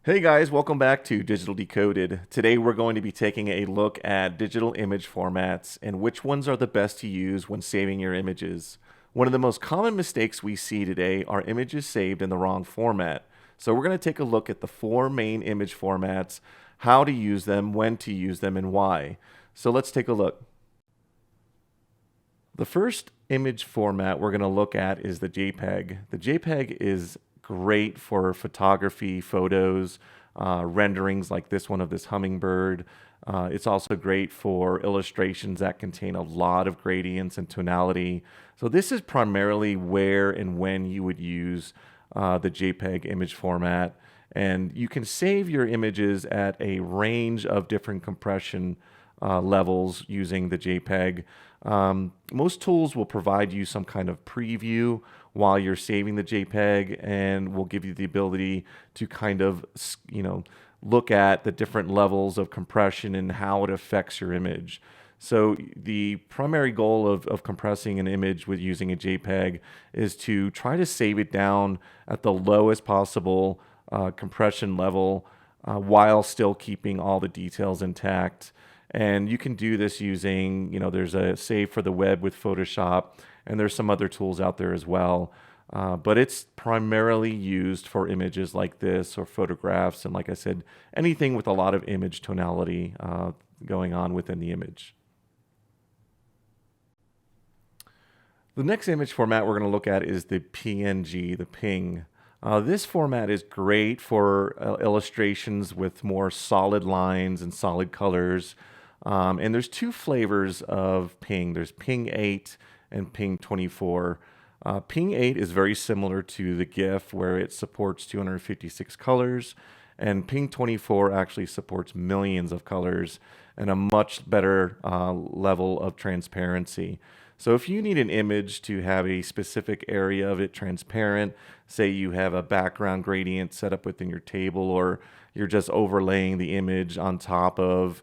Hey guys, welcome back to Digital Decoded. Today we're going to be taking a look at digital image formats and which ones are the best to use when saving your images. One of the most common mistakes we see today are images saved in the wrong format. So we're going to take a look at the four main image formats, how to use them, when to use them, and why. So let's take a look. The first image format we're going to look at is the JPEG. The JPEG is great for photography, photos, renderings like this one of this hummingbird. It's also great for illustrations that contain a lot of gradients and tonality. So this is primarily where and when you would use the JPEG image format. And you can save your images at a range of different compression levels using the JPEG. Most tools will provide you some kind of preview while you're saving the JPEG and will give you the ability to kind of, look at the different levels of compression and how it affects your image. So the primary goal of compressing an image with using a JPEG is to try to save it down at the lowest possible compression level while still keeping all the details intact. And you can do this using, there's a save for the web with Photoshop, and there's some other tools out there as well. But it's primarily used for images like this or photographs. And like I said, anything with a lot of image tonality going on within the image. The next image format we're going to look at is the PNG, the PNG. This format is great for illustrations with more solid lines and solid colors. And there's two flavors of PNG. There's PNG 8 and PNG 24. PNG 8 is very similar to the GIF where it supports 256 colors, and PNG 24 actually supports millions of colors and a much better level of transparency. So if you need an image to have a specific area of it transparent, say you have a background gradient set up within your table, or you're just overlaying the image on top of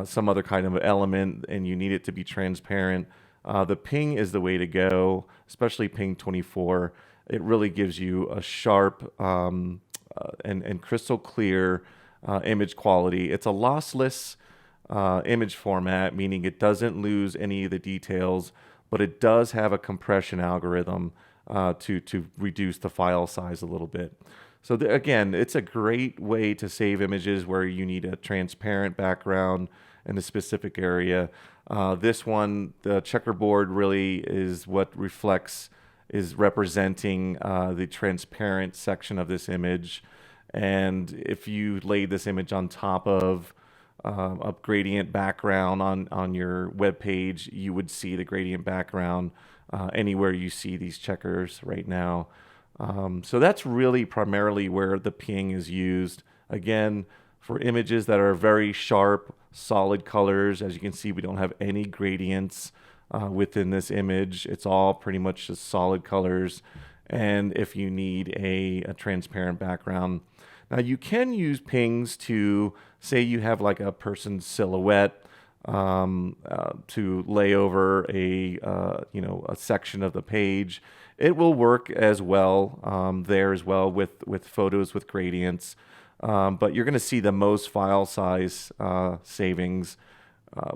some other kind of element and you need it to be transparent, the PNG is the way to go, especially PNG 24. It really gives you a sharp and crystal clear image quality. It's a lossless image format, meaning it doesn't lose any of the details, but it does have a compression algorithm to reduce the file size a little bit. So again, it's a great way to save images where you need a transparent background in a specific area. This one, the checkerboard really is what is representing the transparent section of this image. And if you lay this image on top of a gradient background on your web page, you would see the gradient background anywhere you see these checkers right now. So that's really primarily where the PNG is used. Again, for images that are very sharp, solid colors. As you can see, we don't have any gradients within this image. It's all pretty much just solid colors. And if you need a transparent background. Now you can use PNGs to, say you have like a person's silhouette to lay over a section of the page. It will work as well there as well with photos with gradients. But you're going to see the most file size savings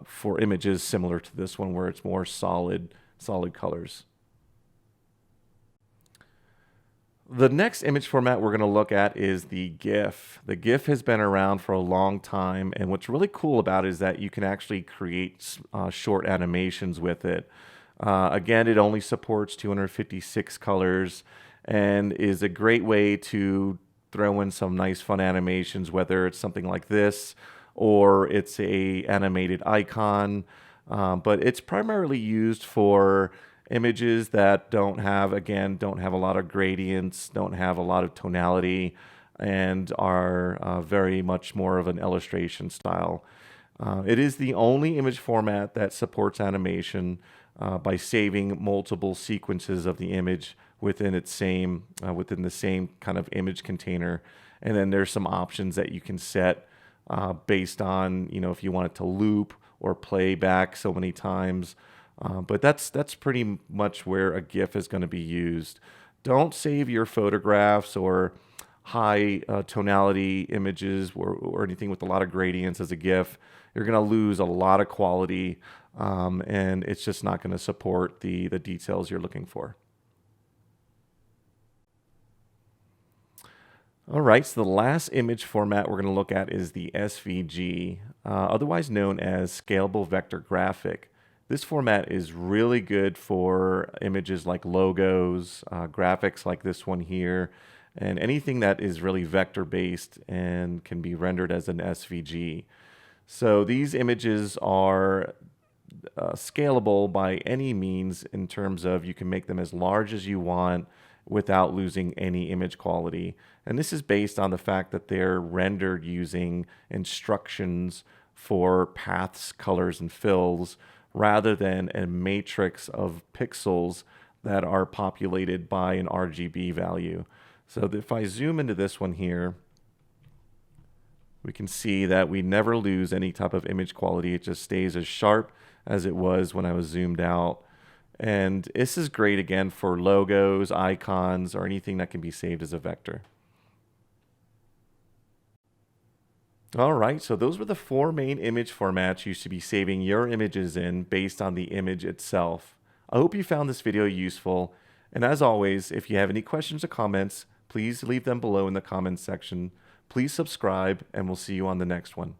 for images similar to this one where it's more solid colors. The next image format we're going to look at is the GIF. The GIF has been around for a long time, and what's really cool about it is that you can actually create short animations with it. Again, it only supports 256 colors and is a great way to throw in some nice fun animations, whether it's something like this or it's a animated icon. But it's primarily used for images that don't have a lot of gradients, don't have a lot of tonality, and are very much more of an illustration style. It is the only image format that supports animation by saving multiple sequences of the image within the same kind of image container. And then there's some options that you can set based on, if you want it to loop or play back so many times. But that's pretty much where a GIF is going to be used. Don't save your photographs or high tonality images or anything with a lot of gradients as a GIF, you're going to lose a lot of quality, and it's just not going to support the details you're looking for. All right, so the last image format we're going to look at is the SVG, otherwise known as Scalable Vector Graphic. This format is really good for images like logos, graphics like this one here, and anything that is really vector-based and can be rendered as an SVG. So these images are scalable by any means in terms of you can make them as large as you want without losing any image quality. And this is based on the fact that they're rendered using instructions for paths, colors, and fills rather than a matrix of pixels that are populated by an RGB value. So if I zoom into this one here, we can see that we never lose any type of image quality. It just stays as sharp as it was when I was zoomed out. And this is great again for logos, icons, or anything that can be saved as a vector. All right, so those were the 4 main image formats you should be saving your images in based on the image itself. I hope you found this video useful. And as always, if you have any questions or comments, please leave them below in the comments section. Please subscribe, and we'll see you on the next one.